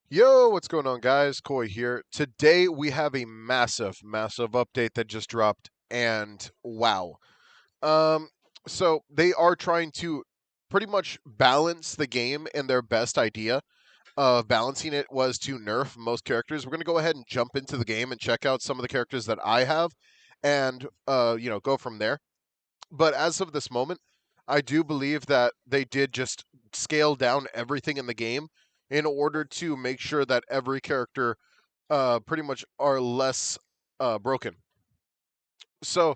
Yo, what's going on, guys? Koi here. Today we have a massive update that just dropped, and wow. Um, so they are trying to pretty much balance the game, and their best idea of balancing it was to nerf most characters. We're gonna go ahead and jump into the game and check out some of the characters that I have, and go from there. But as of this moment, I do believe that they did just scale down everything in the game in order to make sure that every character pretty much are less broken. So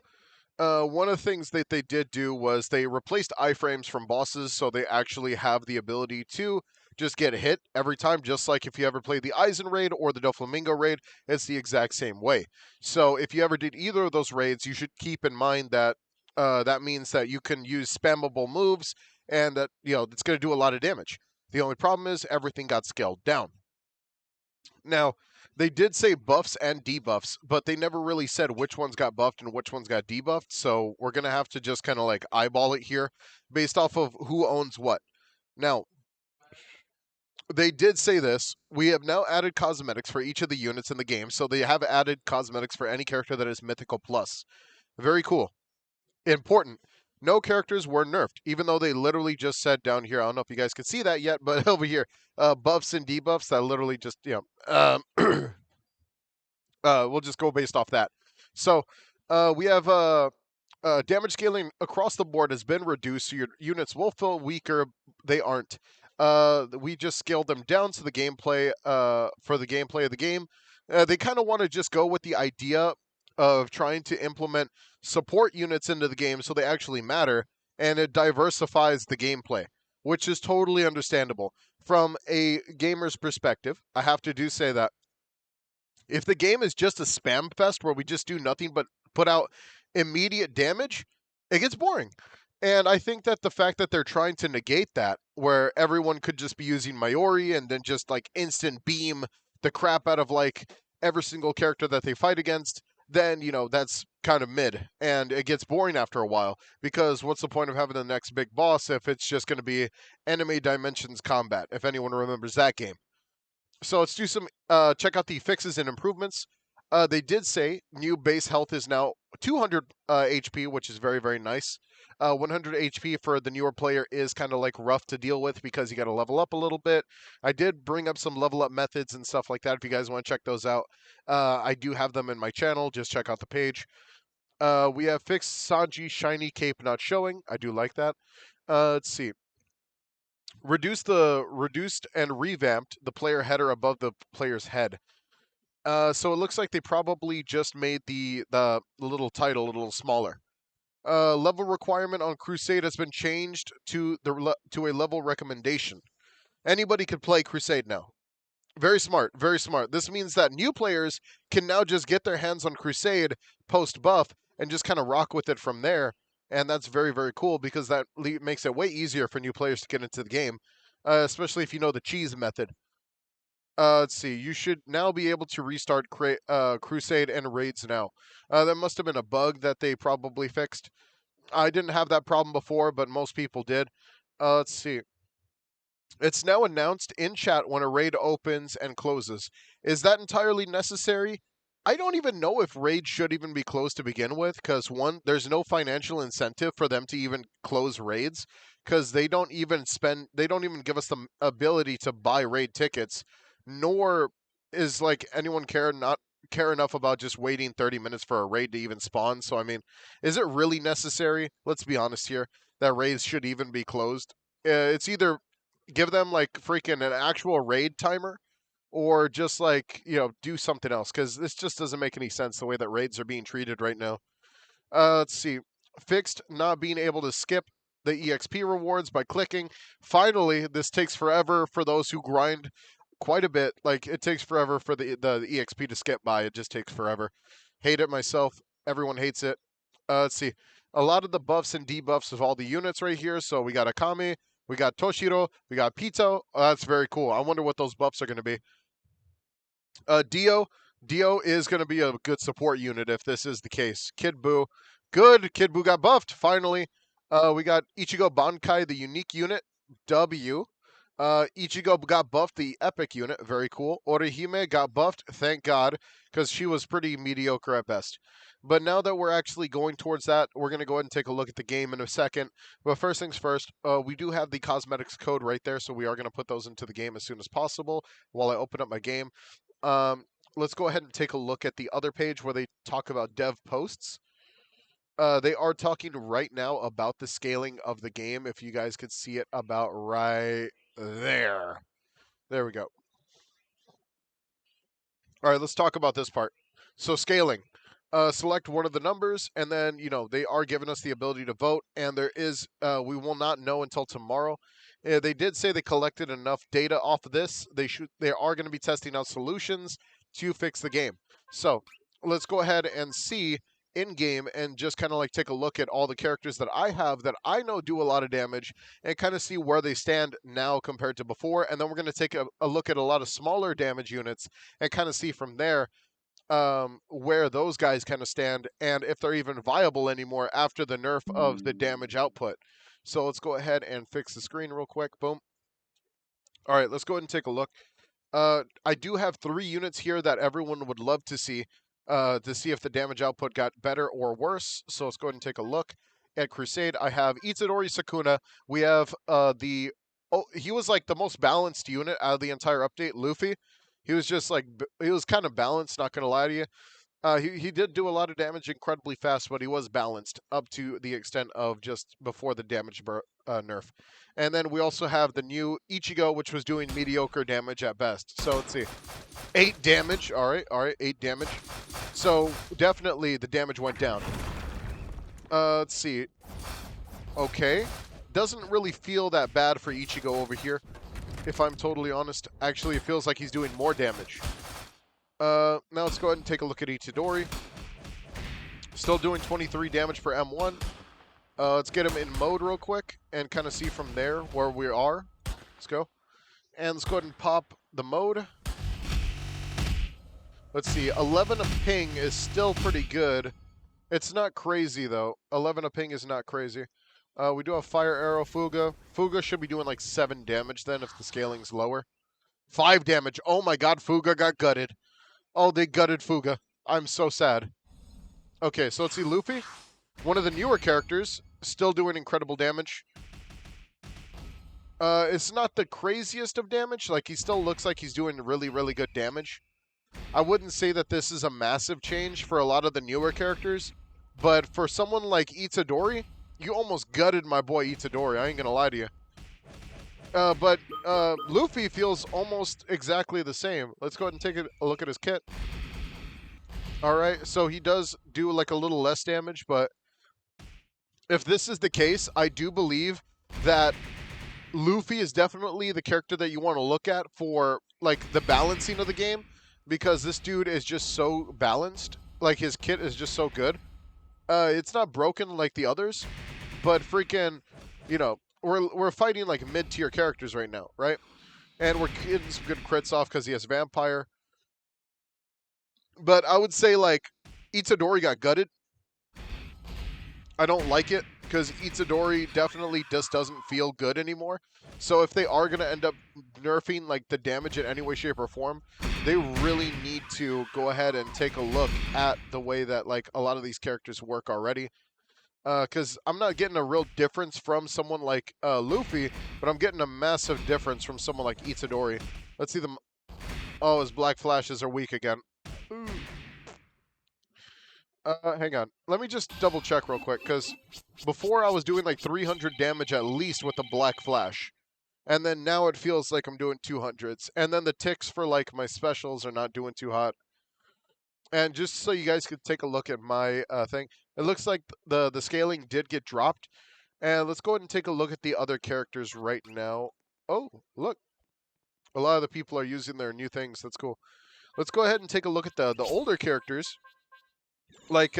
one of the things that they did do was they replaced iframes from bosses, so they actually have the ability to just get hit every time, just like if you ever played the Eisen raid or the Doflamingo raid, it's the exact same way. So if you ever did either of those raids, you should keep in mind that that means that you can use spammable moves, and that it's going to do a lot of damage. The only problem is everything got scaled down. Now, they did say buffs and debuffs, but they never really said which ones got buffed and which ones got debuffed. So we're going to have to just kind of like eyeball it here based off of who owns what. Now, they did say this. We have now added cosmetics for each of the units in the game. So they have added cosmetics for any character that is Mythical Plus. Very cool. Important. No characters were nerfed, even though they literally just said down here. I don't know if you guys can see that yet, but over here, buffs and debuffs. That literally just we'll just go based off that. So we have damage scaling across the board has been reduced, so your units will feel weaker. They aren't. We just scaled them down to the gameplay for the gameplay of the game. They kind of want to just go with the idea of trying to implement support units into the game so they actually matter, and it diversifies the gameplay, which is totally understandable. From a gamer's perspective, I have to do say that if the game is just a spam fest where we just do nothing but put out immediate damage, it gets boring. And I think that the fact that they're trying to negate that, where everyone could just be using Mayori and then just like instant beam the crap out of like every single character that they fight against, then that's kind of mid and it gets boring after a while, because what's the point of having the next big boss if it's just going to be enemy dimensions combat, if anyone remembers that game. So let's do some check out the fixes and improvements. They did say new base health is now 200 HP, which is very nice. 100 HP for the newer player is kind of like rough to deal with because you got to level up a little bit. I did bring up some level up methods and stuff like that. If you guys want to check those out, I do have them in my channel. Just check out the page. We have fixed Sanji shiny cape not showing. I do like that. Let's see. Reduced and revamped the player header above the player's head. So it looks like they probably just made the little title a little smaller. Level requirement on Crusade has been changed to to a level recommendation. Anybody could play Crusade now. Very smart, very smart. This means that new players can now just get their hands on Crusade post buff and just kind of rock with it from there. And that's very cool because that makes it way easier for new players to get into the game, especially if you know the cheese method. Let's see. You should now be able to restart Crusade and raids now. That must have been a bug that they probably fixed. I didn't have that problem before, but most people did. Let's see. It's now announced in chat when a raid opens and closes. Is that entirely necessary? I don't even know if raids should even be closed to begin with, because one, there's no financial incentive for them to even close raids, because they don't even give us the ability to buy raid tickets, nor is like anyone not care enough about just waiting 30 minutes for a raid to even spawn. So I mean, is it really necessary? Let's be honest here, that raids should even be closed. It's either give them like freaking an actual raid timer, or just like do something else, because this just doesn't make any sense the way that raids are being treated right now. Let's see. Fixed not being able to skip the exp rewards by clicking. Finally, this takes forever for those who grind quite a bit. Like, it takes forever for the exp to skip by. It just takes forever. Hate it myself. Everyone hates it. Let's see. A lot of the buffs and debuffs of all the units right here. So we got Akami, we got Toshiro, we got Pito. Oh, that's very cool. I wonder what those buffs are going to be. Dio. Dio is going to be a good support unit if this is the case. Kid Buu. Good. Kid Buu got buffed, finally. We got Ichigo Bankai, the unique unit. W. Ichigo got buffed, the epic unit, very cool. Orihime got buffed, thank God, because she was pretty mediocre at best. But now that we're actually going towards that, we're going to go ahead and take a look at the game in a second. But first things first, we do have the cosmetics code right there, so we are going to put those into the game as soon as possible while I open up my game. Let's go ahead and take a look at the other page where they talk about dev posts. They are talking right now about the scaling of the game. If you guys could see it about right there. There we go. All right, let's talk about this part. So scaling. Select one of the numbers, and then they are giving us the ability to vote. And there is, we will not know until tomorrow. They did say they collected enough data off of this. They are going to be testing out solutions to fix the game. So let's go ahead and see in game and just kind of like take a look at all the characters that I have that I know do a lot of damage and kind of see where they stand now compared to before. And then we're going to take a look at a lot of smaller damage units and kind of see from there where those guys kind of stand and if they're even viable anymore after the nerf of the damage output. So let's go ahead and fix the screen real quick. Boom. All right, let's go ahead and take a look. I do have 3 units here that everyone would love to see if the damage output got better or worse. So let's go ahead and take a look at Crusade. I have Itadori Sakuna. We have he was like the most balanced unit out of the entire update. Luffy. He was just like, he was kind of balanced, not going to lie to you. He did do a lot of damage incredibly fast, but he was balanced up to the extent of just before the damage nerf. And then we also have the new Ichigo, which was doing mediocre damage at best. So let's see. 8 damage. All right, 8 damage. So definitely the damage went down. Let's see. Okay. Doesn't really feel that bad for Ichigo over here, if I'm totally honest. Actually, it feels like he's doing more damage. Now let's go ahead and take a look at Itadori. Still doing 23 damage per M1. Let's get him in mode real quick and kind of see from there where we are. Let's go. And let's go ahead and pop the mode. Let's see. 11 a ping is still pretty good. It's not crazy, though. 11 a ping is not crazy. We do have Fire Arrow Fuga. Fuga should be doing like 7 damage then if the scaling's lower. 5 damage. Oh my god, Fuga got gutted. Oh, they gutted Fuga. I'm so sad. Okay, so let's see. Luffy, one of the newer characters, still doing incredible damage. It's not the craziest of damage. Like, he still looks like he's doing really, really good damage. I wouldn't say that this is a massive change for a lot of the newer characters, but for someone like Itadori, you almost gutted my boy Itadori. I ain't gonna lie to you. But Luffy feels almost exactly the same. Let's go ahead and take a look at his kit. All right, so he does do like a little less damage, but if this is the case, I do believe that Luffy is definitely the character that you want to look at for like the balancing of the game, because this dude is just so balanced. Like, his kit is just so good. It's not broken like the others, but freaking, we're fighting like mid-tier characters right now, right? And we're getting some good crits off because he has Vampire. But I would say, like, Itadori got gutted. I don't like it because Itadori definitely just doesn't feel good anymore. So if they are going to end up nerfing, like, the damage in any way, shape, or form, they really need to go ahead and take a look at the way that, like, a lot of these characters work already. Because I'm not getting a real difference from someone like Luffy, but I'm getting a massive difference from someone like Itadori. Let's see them. Oh, his black flashes are weak again. Hang on. Let me just double check real quick, because before I was doing like 300 damage at least with the black flash. And then now it feels like I'm doing 200s. And then the ticks for like my specials are not doing too hot. And just so you guys could take a look at my thing, it looks like the scaling did get dropped. And let's go ahead and take a look at the other characters right now. Oh, look. A lot of the people are using their new things. That's cool. Let's go ahead and take a look at the older characters. Like,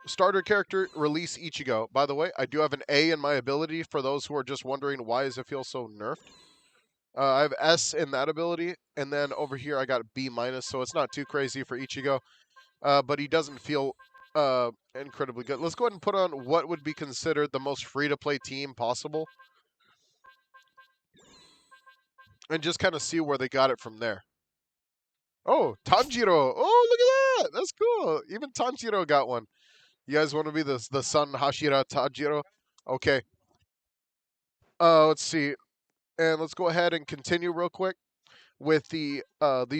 starter character, release Ichigo. By the way, I do have an A in my ability for those who are just wondering why does it feel so nerfed. I have S in that ability, and then over here I got B-, so it's not too crazy for Ichigo. But he doesn't feel incredibly good. Let's go ahead and put on what would be considered the most free-to-play team possible. and just kind of see where they got it from there. Oh, Tanjiro! Oh, look at that! That's cool. Even Tanjiro got one. You guys want to be the son Hashira Tanjiro? Okay. Let's see, and let's go ahead and continue real quick with these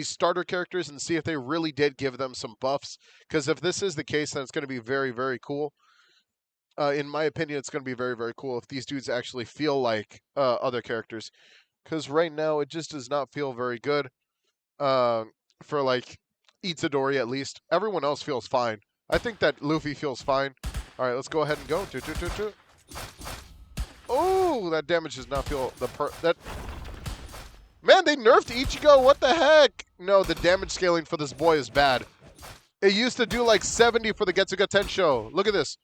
starter characters and see if they really did give them some buffs. Because if this is the case, then it's going to be very, very cool. In my opinion, it's going to be very, very cool if these dudes actually feel like other characters. Because right now, it just does not feel very good. Uh, for like Itadori at least. Everyone else feels fine. I think that Luffy feels fine. All right, let's go ahead and go. Oh, that damage does not feel that. Man, they nerfed Ichigo. What the heck? No, the damage scaling for this boy is bad. It used to do like 70 for the Getsuga Tensho. Look at this.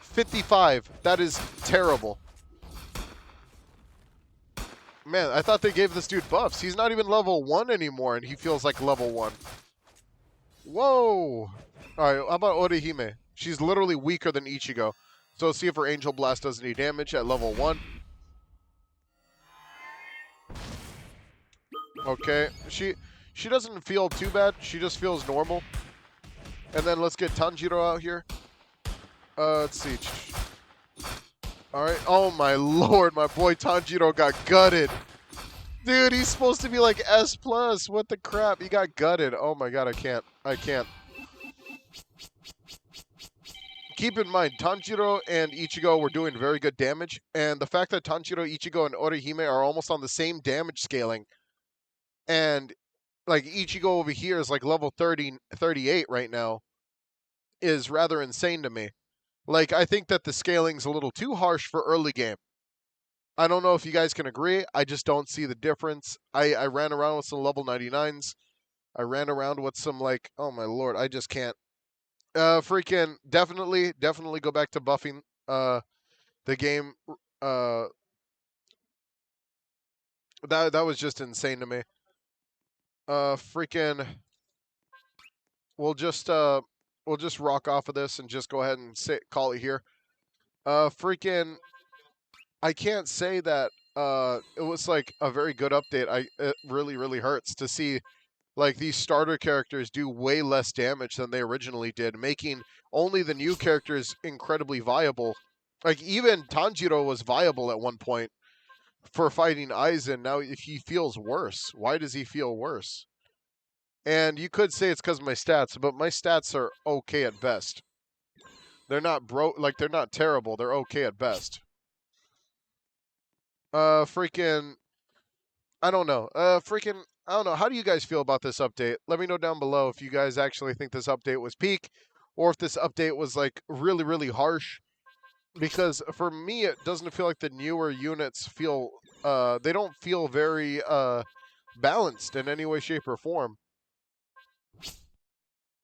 55. That is terrible. Man, I thought they gave this dude buffs. He's not even level 1 anymore, and he feels like level 1. Whoa. All right, how about Orihime? She's literally weaker than Ichigo. So let's see if her Angel Blast does any damage at level 1. Okay, she doesn't feel too bad. She just feels normal. And then let's get Tanjiro out here. Let's see. All right. Oh my lord, my boy Tanjiro got gutted. Dude, he's supposed to be like S+. What the crap? He got gutted. Oh my god, I can't. Keep in mind, Tanjiro and Ichigo were doing very good damage. And the fact that Tanjiro, Ichigo, and Orihime are almost on the same damage scaling. And like Ichigo over here is like level 30, 38 right now, is rather insane to me. Like, I think that the scaling's a little too harsh for early game. I don't know if you guys can agree. I just don't see the difference. I ran around with some level 99s. I ran around with some, like, oh my lord, I just can't. Freaking, definitely go back to buffing the game. That was just insane to me. Freaking, we'll just rock off of this and just go ahead and call it here. Freaking, I can't say that it was like a very good update. It really hurts to see like these starter characters do way less damage than they originally did, making only the new characters incredibly viable. Like even Tanjiro was viable at one point for fighting Aizen. Now if he feels worse, why does he feel worse? And you could say it's because of my stats, but my stats are okay at best. They're not they're not terrible. They're okay at best. Freaking, I don't know. Freaking, I don't know. How do you guys feel about this update? Let me know down below if you guys actually think this update was peak, or if this update was like really harsh. Because for me, it doesn't feel like the newer units feel. They don't feel very balanced in any way, shape, or form.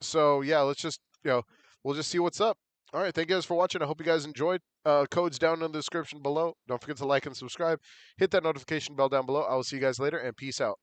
So yeah, let's just we'll just see what's up. All right, thank you guys for watching. I hope you guys enjoyed. Codes down in the description below. Don't forget to like and subscribe. Hit that notification bell down below. I will see you guys later, and peace out.